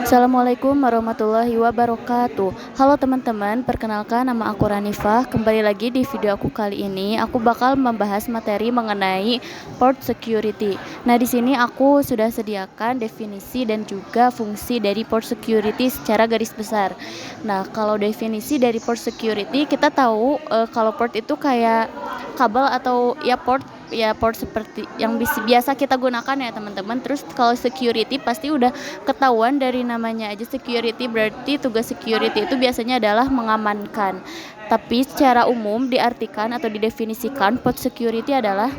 Assalamualaikum warahmatullahi wabarakatuh. Halo teman-teman, perkenalkan nama aku Ranifah. Kembali lagi di video aku kali ini. Aku bakal membahas materi mengenai port security. Nah, di sini aku sudah sediakan definisi dan juga fungsi dari port security secara garis besar. Nah, kalau definisi dari port security, kita tahu kalau port itu kayak kabel atau port seperti yang biasa kita gunakan ya teman-teman. Terus kalau security pasti udah ketahuan dari namanya aja security, berarti tugas security itu biasanya adalah mengamankan. Tapi secara umum diartikan atau didefinisikan port security adalah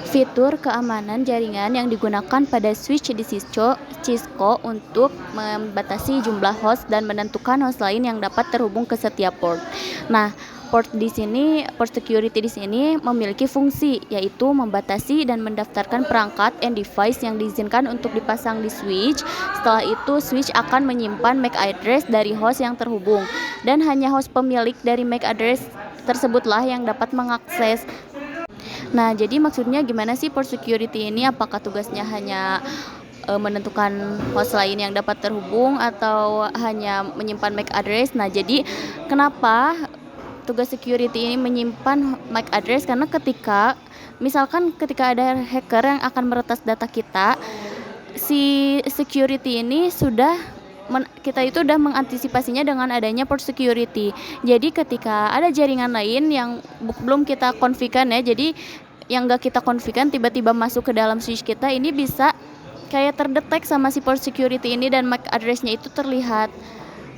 fitur keamanan jaringan yang digunakan pada switch di Cisco untuk membatasi jumlah host dan menentukan host lain yang dapat terhubung ke setiap port. Nah, port security di sini memiliki fungsi, yaitu membatasi dan mendaftarkan perangkat and device yang diizinkan untuk dipasang di switch. Setelah itu, switch akan menyimpan MAC address dari host yang terhubung, dan hanya host pemilik dari MAC address tersebutlah yang dapat mengakses. Nah, jadi maksudnya gimana sih port security ini? Apakah tugasnya hanya menentukan host lain yang dapat terhubung atau hanya menyimpan MAC address? Nah, jadi kenapa tugas security ini menyimpan MAC address? Karena misalkan ketika ada hacker yang akan meretas data kita, si security ini kita itu udah mengantisipasinya dengan adanya port security. Jadi ketika ada jaringan lain yang belum kita konfigurkan ya, jadi yang gak kita konfigurkan tiba-tiba masuk ke dalam switch kita, ini bisa kayak terdetek sama si port security ini dan MAC address-nya itu terlihat.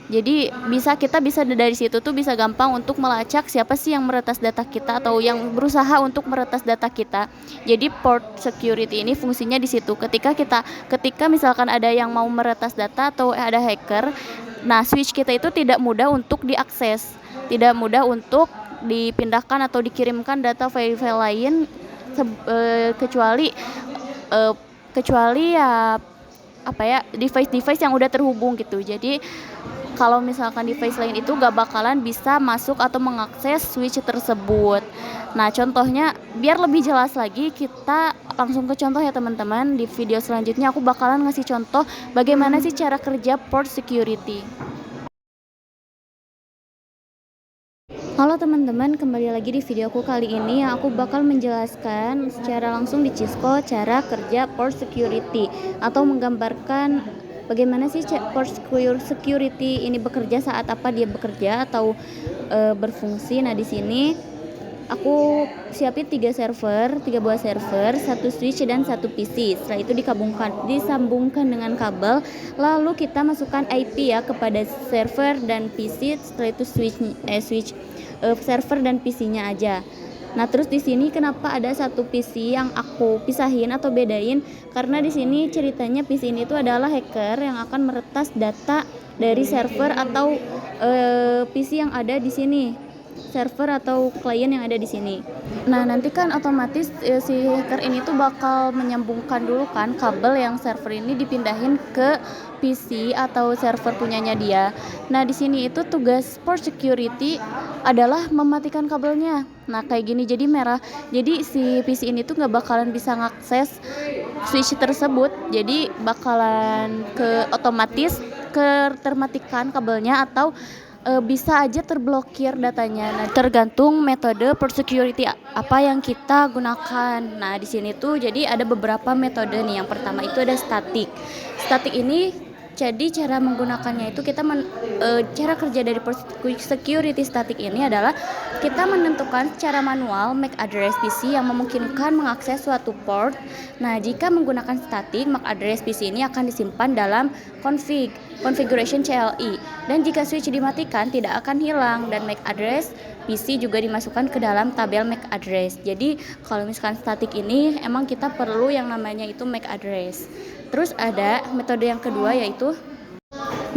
Jadi kita bisa dari situ tuh bisa gampang untuk melacak siapa sih yang meretas data kita atau yang berusaha untuk meretas data kita. Jadi port security ini fungsinya di situ. Ketika misalkan ada yang mau meretas data atau ada hacker, nah switch kita itu tidak mudah untuk diakses, tidak mudah untuk dipindahkan atau dikirimkan data file-file lain kecuali ya device-device yang udah terhubung gitu. Jadi kalau misalkan device lain itu gak bakalan bisa masuk atau mengakses switch tersebut. Nah, contohnya biar lebih jelas lagi, kita langsung ke contoh ya teman-teman. Di video selanjutnya aku bakalan ngasih contoh bagaimana sih cara kerja port security. Halo teman-teman, kembali lagi di videoku kali ini. Aku bakal menjelaskan secara langsung di Cisco cara kerja port security atau menggambarkan bagaimana sih port security ini bekerja, saat apa dia bekerja atau berfungsi. Nah, di sini aku siapin 3 buah server, 1 switch dan 1 PC. Setelah itu disambungkan dengan kabel, lalu kita masukkan IP ya kepada server dan PC. Setelah itu switch server dan PC-nya aja. Nah, terus di sini kenapa ada 1 PC yang aku pisahin atau bedain? Karena di sini ceritanya PC ini tuh adalah hacker yang akan meretas data dari server atau PC yang ada di sini. Server atau klien yang ada di sini. Nah, nanti kan otomatis si hacker ini tuh bakal menyambungkan dulu kan kabel yang server ini dipindahin ke PC atau server punyanya dia. Nah, di sini itu tugas port security adalah mematikan kabelnya. Nah, kayak gini jadi merah. Jadi si PC ini tuh nggak bakalan bisa ngakses switch tersebut. Jadi bakalan otomatis termatikan kabelnya atau bisa aja terblokir datanya. Nah, tergantung metode port security apa yang kita gunakan. Nah, di sini tuh jadi ada beberapa metode nih. Yang pertama itu ada static. Static ini jadi cara menggunakannya itu cara kerja dari port security static ini adalah kita menentukan secara manual MAC address PC yang memungkinkan mengakses suatu port. Nah, jika menggunakan static, MAC address PC ini akan disimpan dalam configuration CLI, dan jika switch dimatikan tidak akan hilang, dan MAC address PC juga dimasukkan ke dalam tabel MAC address. Jadi kalau misalkan static ini emang kita perlu yang namanya itu MAC address. Terus ada metode yang kedua yaitu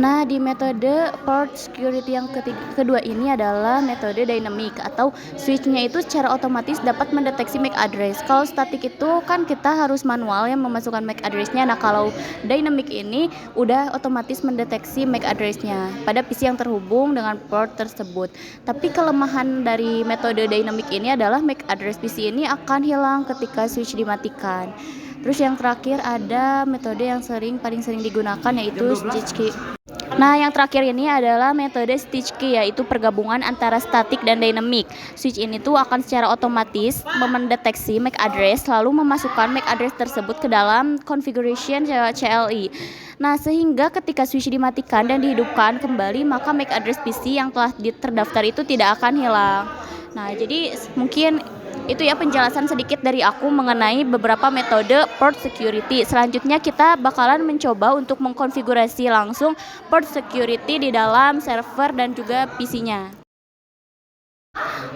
di metode port security yang kedua ini adalah metode dynamic, atau switch-nya itu secara otomatis dapat mendeteksi MAC address. Kalau static itu kan kita harus manual yang memasukkan MAC address-nya. Nah, kalau dynamic ini udah otomatis mendeteksi MAC address-nya pada PC yang terhubung dengan port tersebut. Tapi kelemahan dari metode dynamic ini adalah MAC address PC ini akan hilang ketika switch dimatikan. Terus yang terakhir ada metode yang paling sering digunakan yaitu stitch key. Nah, yang terakhir ini adalah metode stitch key, yaitu pergabungan antara statik dan dynamic. Switch ini tuh akan secara otomatis mendeteksi MAC address lalu memasukkan MAC address tersebut ke dalam configuration CLI. Nah, sehingga ketika switch dimatikan dan dihidupkan kembali, maka MAC address PC yang telah terdaftar itu tidak akan hilang. Nah, jadi mungkin itu ya penjelasan sedikit dari aku mengenai beberapa metode port security. Selanjutnya kita bakalan mencoba untuk mengkonfigurasi langsung port security di dalam server dan juga PC-nya.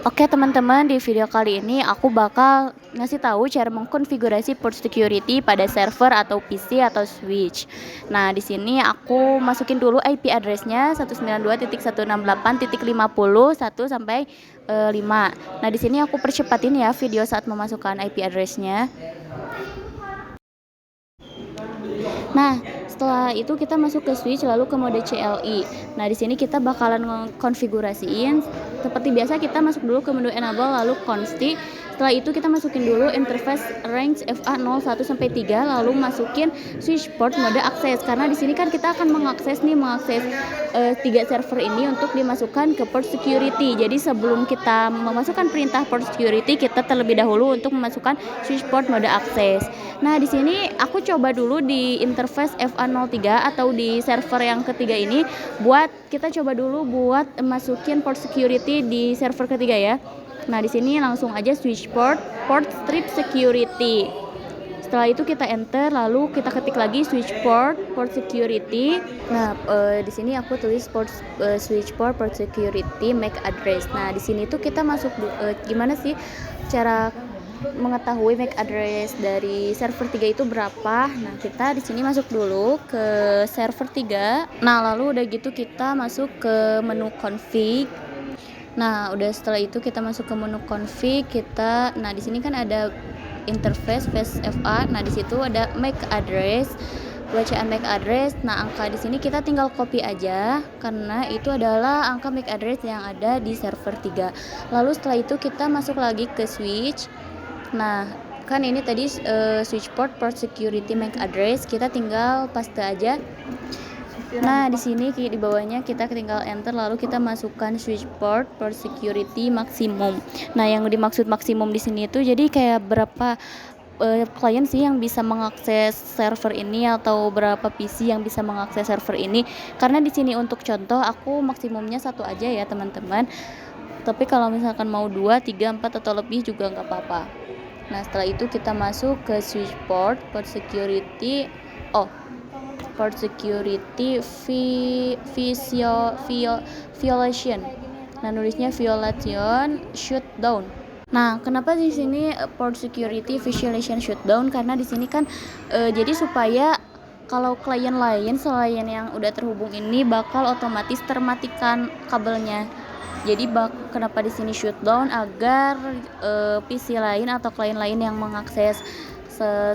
Oke teman-teman, di video kali ini aku bakal ngasih tahu cara mengkonfigurasi port security pada server atau PC atau switch. Nah, di sini aku masukin dulu IP address-nya 192.168.50 sampai 5. Nah, di sini aku percepatin ya video saat memasukkan IP address-nya. Nah, setelah itu kita masuk ke switch lalu ke mode CLI. Nah, di sini kita bakalan konfigurasiin seperti biasa, kita masuk dulu ke menu enable lalu consti. Setelah itu kita masukin dulu interface range FA01 sampai 3 lalu masukin switch port mode akses, karena di sini kan kita akan mengakses 3 server ini untuk dimasukkan ke port security. Jadi sebelum kita memasukkan perintah port security, kita terlebih dahulu untuk memasukkan switch port mode akses. Nah, di sini aku coba dulu di interface FA03 atau di server yang ketiga ini, kita coba dulu buat masukin port security di server ketiga ya. Nah, di sini langsung aja switch port strip security. Setelah itu kita enter lalu kita ketik lagi switch port security. Nah, di sini aku tulis switch port security MAC address. Nah, di sini tuh kita masuk gimana sih cara mengetahui MAC address dari server 3 itu berapa. Nah, kita di sini masuk dulu ke server 3. Nah, lalu udah gitu kita masuk ke menu config. Nah, udah setelah itu kita masuk ke menu config, nah di sini kan ada interface FA. Nah, di situ ada MAC address, bacaan MAC address. Nah, angka di sini kita tinggal copy aja karena itu adalah angka MAC address yang ada di server 3. Lalu setelah itu kita masuk lagi ke switch. Nah, kan ini tadi switch port security MAC address, kita tinggal paste aja. Nah, di sini di bawahnya kita tinggal enter lalu kita masukkan switch port security maksimum. Nah, yang dimaksud maksimum di sini itu jadi kayak berapa klien sih yang bisa mengakses server ini atau berapa PC yang bisa mengakses server ini. Karena di sini untuk contoh aku maksimumnya 1 aja ya, teman-teman. Tapi kalau misalkan mau 2, 3, 4 atau lebih juga nggak apa-apa. Nah, setelah itu kita masuk ke switch port security port security violation. Nah, nulisnya violation shutdown. Nah, kenapa di sini port security violation shutdown? Karena di sini kan jadi supaya kalau klien lain selain yang udah terhubung ini bakal otomatis termatikan kabelnya. Jadi kenapa di sini shutdown, agar PC lain atau klien lain yang mengakses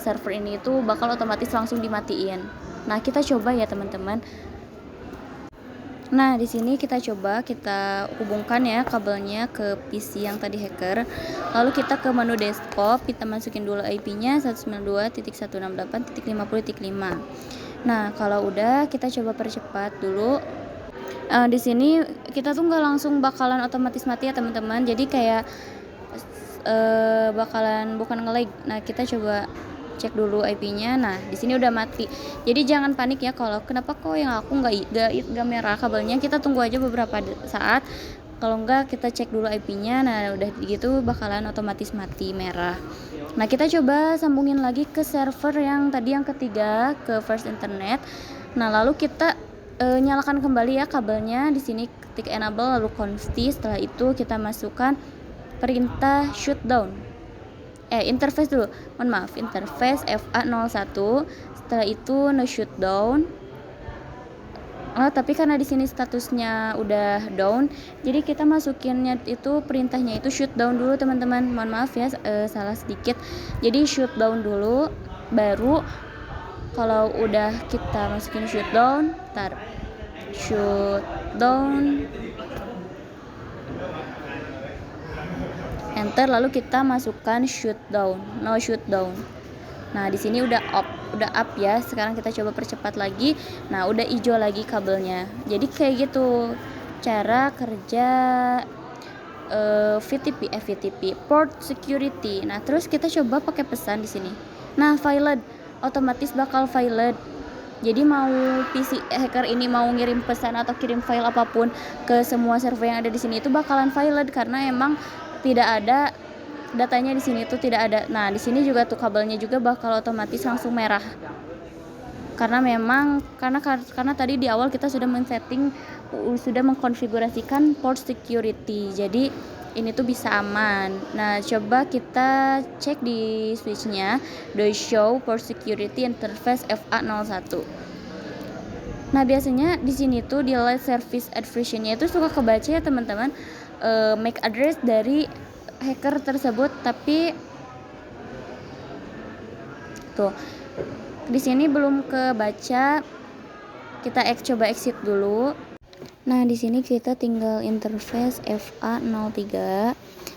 server ini itu bakal otomatis langsung dimatiin. Nah, kita coba ya teman-teman. Nah, di sini kita hubungkan ya kabelnya ke PC yang tadi hacker. Lalu kita ke menu desktop, kita masukin dulu IP-nya 192.168.50.5. Nah, kalau udah kita coba percepat dulu. Di sini kita tuh nggak langsung bakalan otomatis mati ya teman-teman. Jadi kayak bukan nge-lag. Nah, kita coba cek dulu IP-nya. Nah, di sini udah mati. Jadi jangan panik ya kalau kenapa kok yang aku nggak merah kabelnya. Kita tunggu aja beberapa saat. Kalau enggak kita cek dulu IP-nya. Nah, udah gitu bakalan otomatis mati merah. Nah, kita coba sambungin lagi ke server yang tadi yang ketiga, ke First Internet. Nah, lalu kita nyalakan kembali ya kabelnya. Di sini ketik enable lalu consti. Setelah itu kita masukkan perintah shutdown. Interface dulu. Interface FA01. Setelah itu no shutdown. Tapi karena di sini statusnya udah down, jadi kita masukinnya itu perintahnya itu shutdown dulu teman-teman. Mohon maaf ya, salah sedikit. Jadi shutdown dulu, baru kalau udah kita masukin shutdown, shutdown, enter lalu kita masukkan shutdown, no shutdown. Nah, di sini udah up ya. Sekarang kita coba percepat lagi. Nah, udah hijau lagi kabelnya. Jadi kayak gitu cara kerja VTP, port security. Nah, terus kita coba pakai pesan di sini. Nah, valid, otomatis bakal valid. Jadi mau PC hacker ini mau ngirim pesan atau kirim file apapun ke semua server yang ada di sini itu bakalan valid karena emang tidak ada datanya di sini tuh tidak ada. Nah, di sini juga tuh kabelnya juga bakal otomatis langsung merah. Karena memang karena tadi di awal kita sudah sudah mengkonfigurasikan port security. Jadi ini tuh bisa aman. Nah, coba kita cek di switchnya do show port security interface FA01. Nah, biasanya di sini tuh di live service adversion-nya itu suka kebaca ya teman-teman, MAC address dari hacker tersebut, tapi tuh di sini belum kebaca. Kita coba exit dulu. Nah, di sini kita tinggal interface FA03.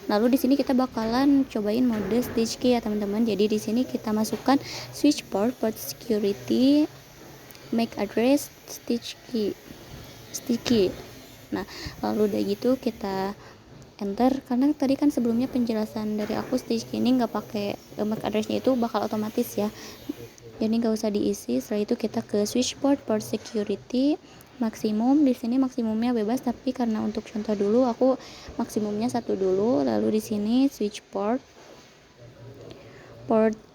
Lalu di sini kita bakalan cobain mode stitch key ya teman-teman. Jadi di sini kita masukkan switch port security, MAC address, stitch key. Nah, lalu udah gitu kita enter. Karena tadi kan sebelumnya penjelasan dari aku stitch key ini nggak pakai MAC addressnya itu bakal otomatis ya. Jadi nggak usah diisi. Setelah itu kita ke switch port security maksimum. Di sini maksimumnya bebas, tapi karena untuk contoh dulu aku maksimumnya 1 dulu. Lalu di sini switch port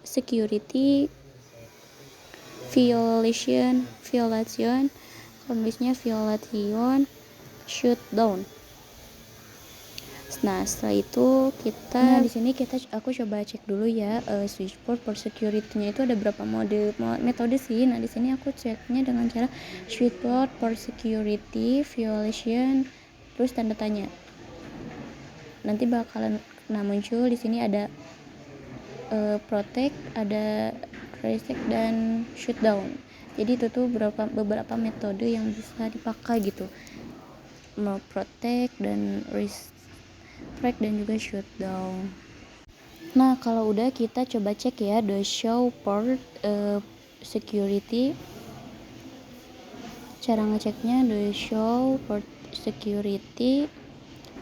security violation kondisinya violation shutdown. Nah, setelah itu di sini aku coba cek dulu ya, switch port security-nya itu ada berapa metode sih. Nah, di sini aku ceknya dengan cara switch port security violation terus tanda tanya. Nanti bakalan muncul di sini ada protect, ada reset dan shutdown. Jadi itu tuh beberapa metode yang bisa dipakai gitu, mau protect dan reset dan juga shutdown. Nah, kalau udah kita coba cek ya the show port security. Cara ngeceknya the show port security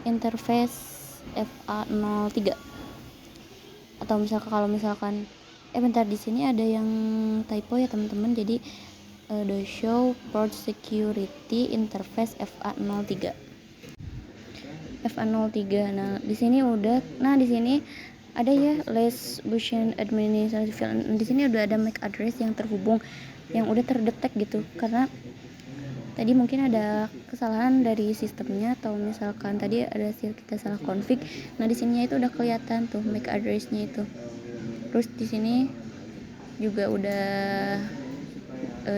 interface FA03. Atau kalau misalkan bentar, di sini ada yang typo ya teman-teman. Jadi the show port security interface FA03. Nah, di sini udah. Nah, di sini ada ya less version administrative. Di sini udah ada MAC address yang terhubung, yang udah terdetek gitu. Karena tadi mungkin ada kesalahan dari sistemnya atau misalkan tadi ada kita salah config. Nah, di sininya itu udah kelihatan tuh MAC address-nya itu. Terus di sini juga udah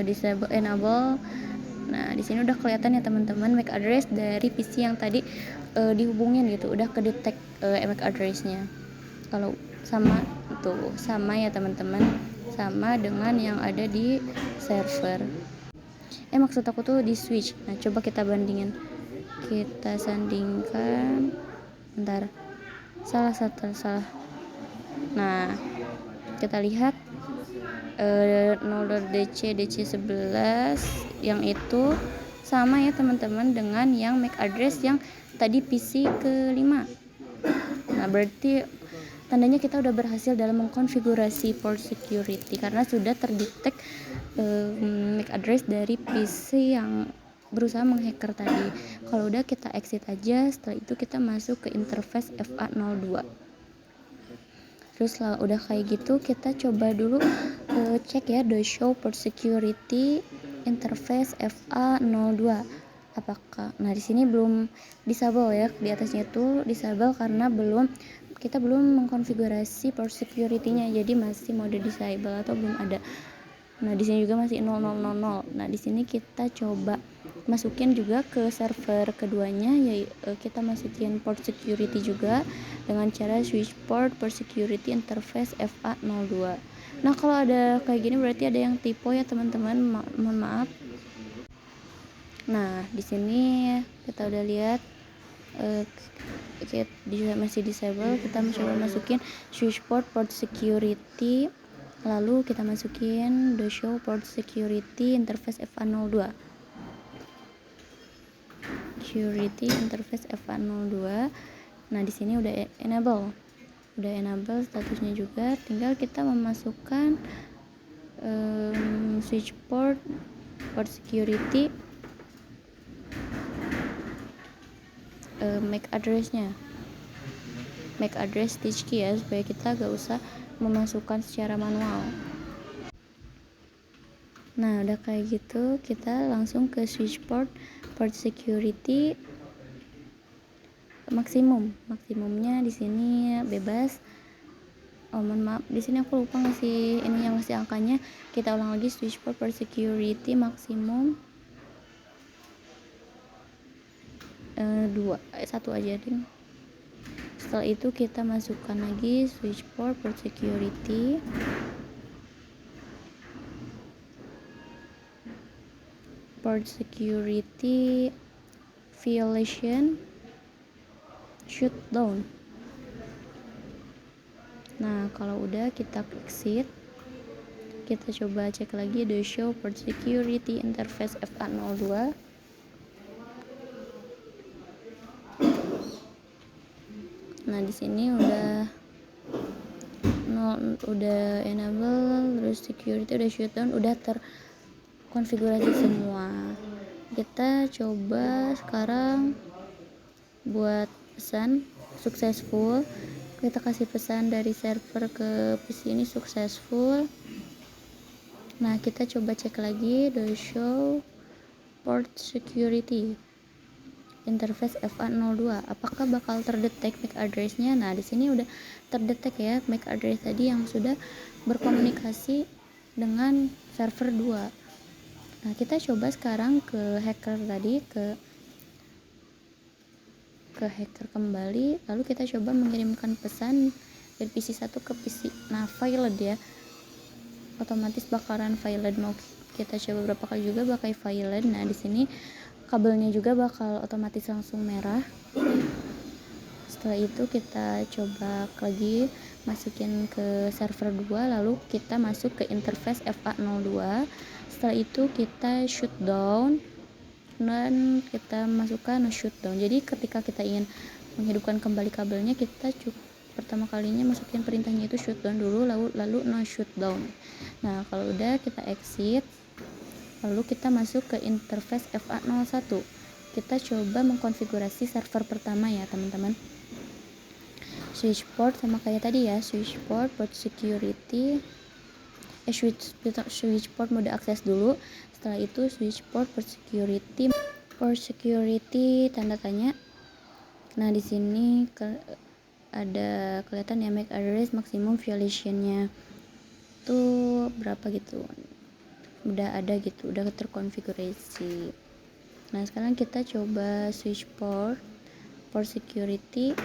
disable enable. Nah, di sini udah kelihatan ya teman-teman MAC address dari PC yang tadi dihubungin gitu, udah kedetek MAC address-nya. Kalau sama ya teman-teman, sama dengan yang ada di server. Maksud aku tuh di switch. Nah, coba kita bandingin. Kita sandingkan. Bentar. Salah. Nah, kita lihat 0 DC11 yang itu sama ya teman-teman dengan yang MAC address yang tadi PC ke-5. Nah, berarti tandanya kita udah berhasil dalam mengkonfigurasi port security karena sudah terdetek MAC address dari PC yang berusaha menghacker tadi. Kalau udah kita exit aja. Setelah itu kita masuk ke interface FA02. Terus udah kayak gitu, kita coba dulu cek ya the show port security interface FA02. Apakah di sini belum disable ya, di atasnya tuh disable karena kita belum mengkonfigurasi port security-nya, jadi masih mode disable atau belum ada. Nah, di sini juga masih 0000. Nah, di sini kita coba masukin juga ke server keduanya, yaitu kita masukin port security juga dengan cara switch port security interface FA02. Nah, kalau ada kayak gini berarti ada yang typo ya teman-teman, mohon maaf. Nah, di sini kita udah lihat masih disable. Kita mencoba masukin switch port security Lalu kita masukin the show port security interface FA02. Security interface FA02. Nah, di sini udah enable. Udah enable statusnya juga, tinggal kita memasukkan switch port security, MAC address-nya, MAC address stitch key ya, supaya kita gak usah memasukkan secara manual. Nah, udah kayak gitu, kita langsung ke switch port security maksimumnya di sini bebas. Mohon maaf, di sini aku lupa ngasih ini yang ngasih angkanya. Kita ulang lagi, switch port security maksimum 1 aja ding. Setelah itu kita masukkan lagi switch port security violation shutdown. Nah, kalau udah kita exit, kita coba cek lagi the show port security interface FA02. Nah, di sini udah enable, terus security udah shutdown, udah terkonfigurasi semua. Kita coba sekarang buat pesan successful. Kita kasih pesan dari server ke PC ini successful. Nah, kita coba cek lagi the show port security interface FA02, apakah bakal terdetek MAC address-nya. Nah, di sini udah terdetek ya MAC address tadi yang sudah berkomunikasi dengan server 2. Nah, kita coba sekarang ke hacker tadi, ke hacker kembali, lalu kita coba mengirimkan pesan dari PC 1 ke PC. Nah, failed ya, otomatis bakalan failed. Mau kita coba berapa kali juga bakal failed. Nah, di sini kabelnya juga bakal otomatis langsung merah. Setelah itu kita coba lagi masukin ke server 2, lalu kita masuk ke interface FA02. Setelah itu kita shutdown dan kita masukkan shutdown. Jadi ketika kita ingin menghidupkan kembali kabelnya, kita pertama kalinya masukin perintahnya itu shutdown dulu, lalu no shutdown. Nah, kalau udah kita exit, lalu kita masuk ke interface FA01. Kita coba mengkonfigurasi server pertama ya teman-teman. Switch port sama kayak tadi ya, switch port security, switch port mode akses dulu. Setelah itu switch port security tanda tanya. Nah, di sini ada kelihatan ya MAC address maksimum violation-nya tuh berapa gitu. Udah ada gitu, udah terkonfigurasi. Nah, sekarang kita coba switch port security.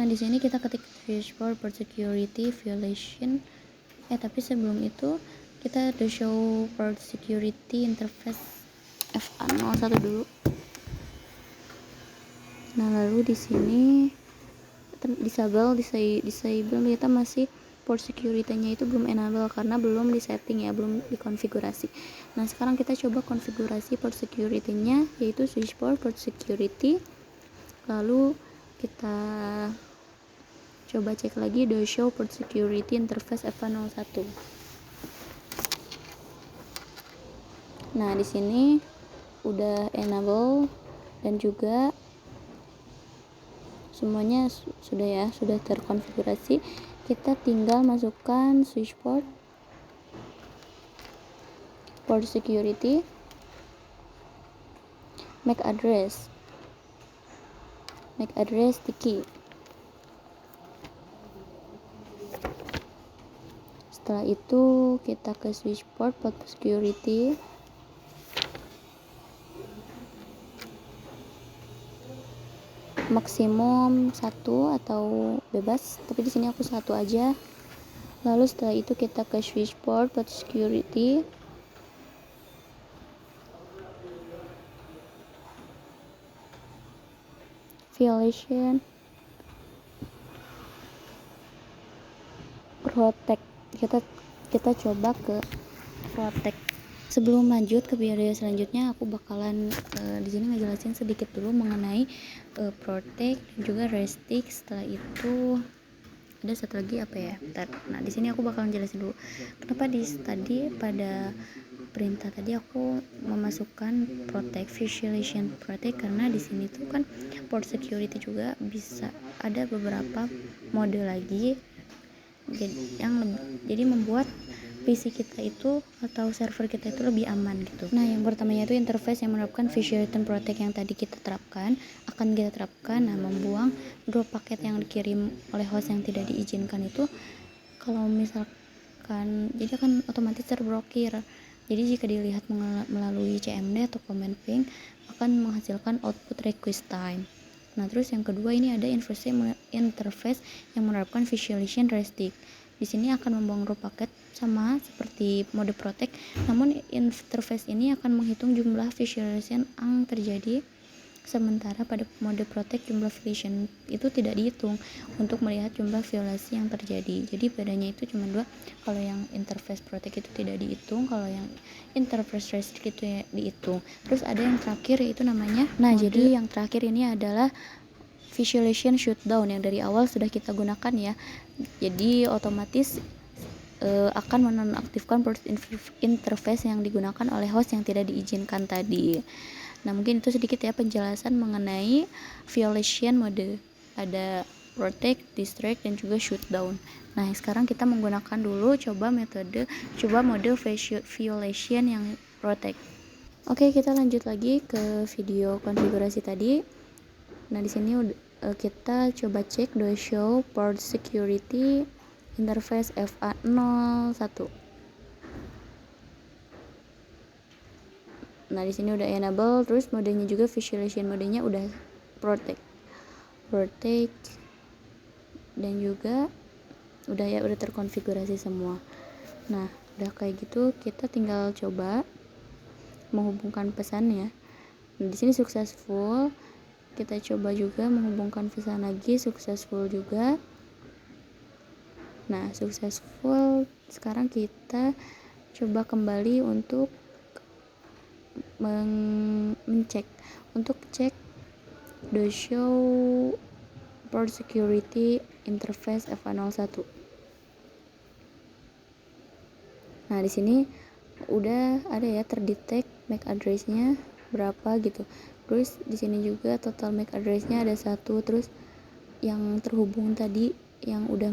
Nah, di sini kita ketik switch port security violation. Tapi sebelum itu kita the show port security interface FA01 dulu. Nah, lalu di sini disable kita masih port security-nya itu belum enable karena belum disetting ya, belum dikonfigurasi. Nah, sekarang kita coba konfigurasi port security-nya, yaitu switch port security. Lalu kita coba cek lagi the show port security interface FA01. Nah, di sini udah enable dan juga semuanya sudah terkonfigurasi. Kita tinggal masukkan switch port security, MAC address sticky. Setelah itu kita ke switch port security, maksimum 1 atau bebas, tapi di sini aku 1 aja. Lalu setelah itu kita ke switch port security, violation protect. kita coba ke protect. Sebelum lanjut ke video selanjutnya, aku bakalan di sini ngejelasin sedikit dulu mengenai protect dan juga restic. Setelah itu ada satu lagi apa ya? Bentar. Nah, di sini aku bakalan jelasin dulu kenapa tadi pada perintah tadi aku memasukkan protect, visualization protect, karena di sini tuh kan port security juga bisa ada beberapa mode lagi jadi membuat PC kita itu atau server kita itu lebih aman gitu. Nah, yang pertamanya itu interface yang menerapkan visualization protect yang tadi kita terapkan, membuang drop paket yang dikirim oleh host yang tidak diizinkan itu. Kalau misalkan jadi akan otomatis terblokir. Jadi jika dilihat melalui CMD atau command ping akan menghasilkan output request time. Nah, terus yang kedua ini ada interface yang menerapkan visualization restic. Di sini akan membuang drop paket sama seperti mode protect, namun interface ini akan menghitung jumlah visualization yang terjadi, sementara pada mode protect jumlah violation itu tidak dihitung untuk melihat jumlah violasi yang terjadi. Jadi bedanya itu cuma dua, kalau yang interface protect itu tidak dihitung, kalau yang interface restrict itu ya dihitung. Terus ada yang terakhir yaitu namanya jadi yang terakhir ini adalah visualization shutdown yang dari awal sudah kita gunakan ya. Jadi otomatis akan menonaktifkan port interface yang digunakan oleh host yang tidak diizinkan tadi. Nah, mungkin itu sedikit ya penjelasan mengenai violation mode. Ada protect, distract, dan juga shutdown. Nah, sekarang kita menggunakan dulu coba mode violation yang protect. Oke, kita lanjut lagi ke video konfigurasi tadi. Nah, di sini kita coba cek do show port security interface FA01. Nah, di sini udah enable, terus modenya juga visualization modenya udah protect dan juga udah terkonfigurasi semua. Nah, udah kayak gitu kita tinggal coba menghubungkan pesannya. Nah, di sini successful. Kita coba juga menghubungkan pesan lagi, successful juga. Nah, successful. Sekarang kita coba kembali untuk cek do show port security interface FA01. Nah, di sini udah ada ya terdetek MAC address-nya berapa gitu. Terus di sini juga total MAC address-nya ada 1, terus yang terhubung tadi yang udah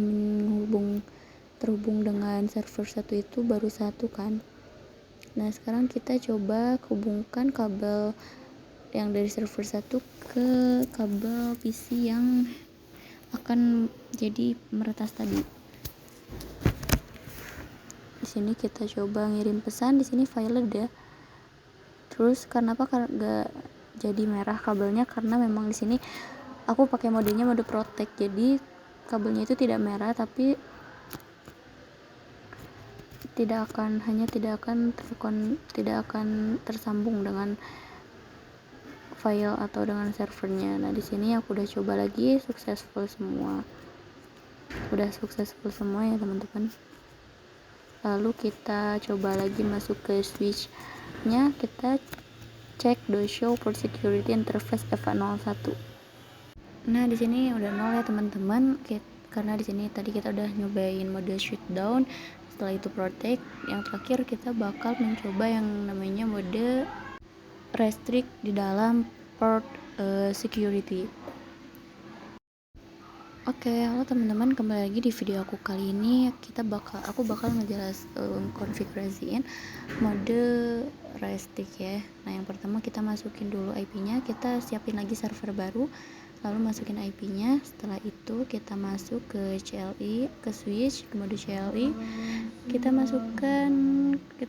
terhubung dengan server 1 itu baru 1 kan. Nah, sekarang kita coba hubungkan kabel yang dari server 1 ke kabel PC yang akan jadi meretas tadi. Di sini kita coba ngirim pesan, di sini violet ya. Terus kenapa nggak jadi merah kabelnya? Karena memang di sini aku pakai modenya mode protect, jadi kabelnya itu tidak merah, tapi tidak akan tersambung dengan file atau dengan servernya. Nah, di sini aku udah coba lagi, successful semua. Udah successful semua ya teman-teman. Lalu kita coba lagi masuk ke switch-nya, kita cek do show port security interface FA01. Nah, di sini udah 0 ya teman-teman, karena di sini tadi kita udah nyobain mode shutdown, setelah itu protect. Yang terakhir kita bakal mencoba yang namanya mode restrict di dalam port security. Oke, halo teman-teman, kembali lagi di video aku kali ini. Aku bakal konfigurasiin mode restrict ya. Nah, yang pertama kita masukin dulu IP-nya, kita siapin lagi server baru, lalu masukin IP-nya. Setelah itu kita masuk ke CLI, ke switch, ke mode CLI. Kita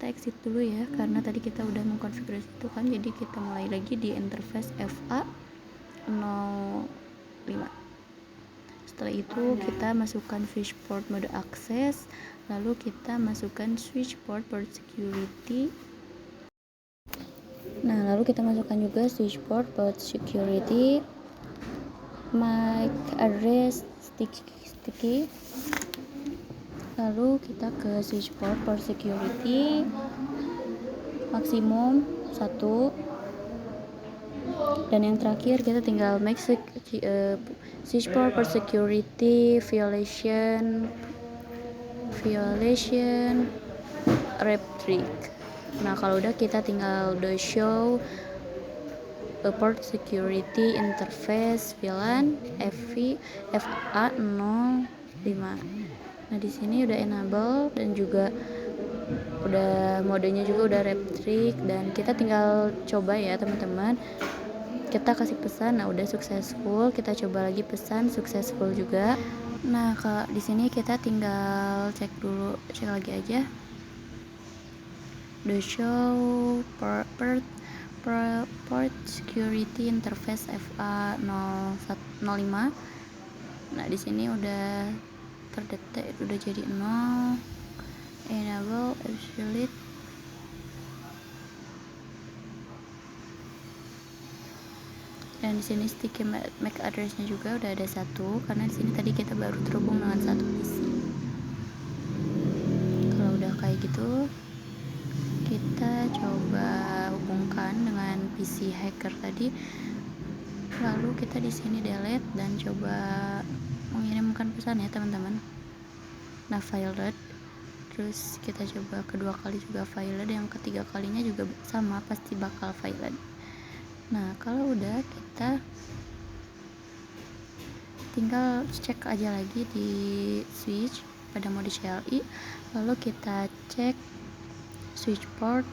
exit dulu ya, karena tadi kita udah mengkonfigurasi itu kan. Jadi kita mulai lagi di interface FA05. Setelah itu kita masukkan switch port mode access, lalu kita masukkan switch port security. Nah, lalu kita masukkan juga switch port security, MAC address sticky. Lalu kita ke switchboard for security, maksimum 1. Dan yang terakhir kita tinggal make switchboard for security violation rep trick. Nah, kalau udah kita tinggal do show a port security interface VLAN FA05. Nah, di sini udah enable dan juga udah modenya juga udah rep trick, dan kita tinggal coba ya teman-teman. Kita kasih pesan, nah udah successful. Kita coba lagi pesan, successful juga. Nah, kalau di sini kita tinggal cek lagi aja. The show port security interface FA05. Nah, di sini udah terdetek, udah jadi 0. Enable absolute. Dan di sini sticky MAC address-nya juga udah ada 1, karena di sini tadi kita baru terhubung dengan 1 PC. Kalau udah kayak gitu, kita coba hubungkan dengan PC hacker tadi. Lalu kita di sini delete dan coba mengirimkan pesan ya teman-teman. Nah, failed. Terus kita coba kedua kali juga failed, yang ketiga kalinya juga sama, pasti bakal failed. Nah, kalau udah, kita tinggal cek aja lagi di switch pada mode CLI. Lalu kita cek switch port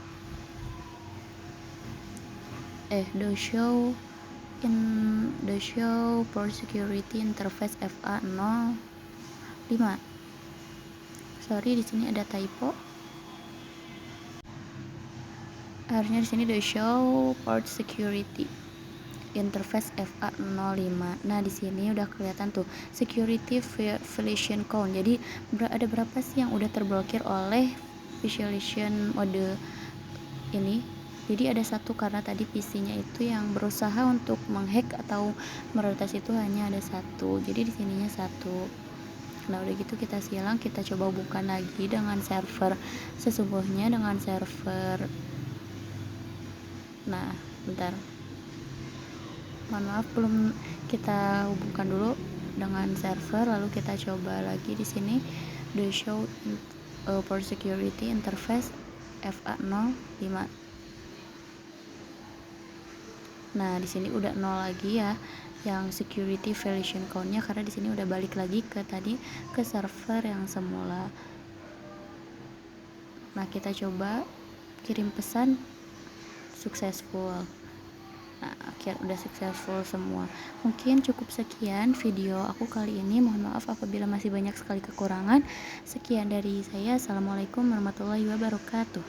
the show port security interface FA05. Sorry, di sini ada typo. Harusnya di sini the show port security interface FA05. Nah, di sini udah kelihatan tuh security violation count. Jadi ada berapa sih yang udah terblokir oleh violation mode ini? Jadi ada 1, karena tadi PC-nya itu yang berusaha untuk menghack atau meretas itu hanya ada 1. Jadi di sininya 1. Nah, udah gitu kita silang, kita coba buka lagi dengan server sesungguhnya, dengan server. Nah, bentar, mohon maaf, belum kita hubungkan dulu dengan server. Lalu kita coba lagi di sini the show port security interface FA05. Nah, di sini udah 0 lagi ya yang security violation count-nya, karena di sini udah balik lagi ke tadi ke server yang semula. Nah, kita coba kirim pesan, successful. Nah, udah successful semua. Mungkin cukup sekian video aku kali ini. Mohon maaf apabila masih banyak sekali kekurangan. Sekian dari saya. Assalamualaikum warahmatullahi wabarakatuh.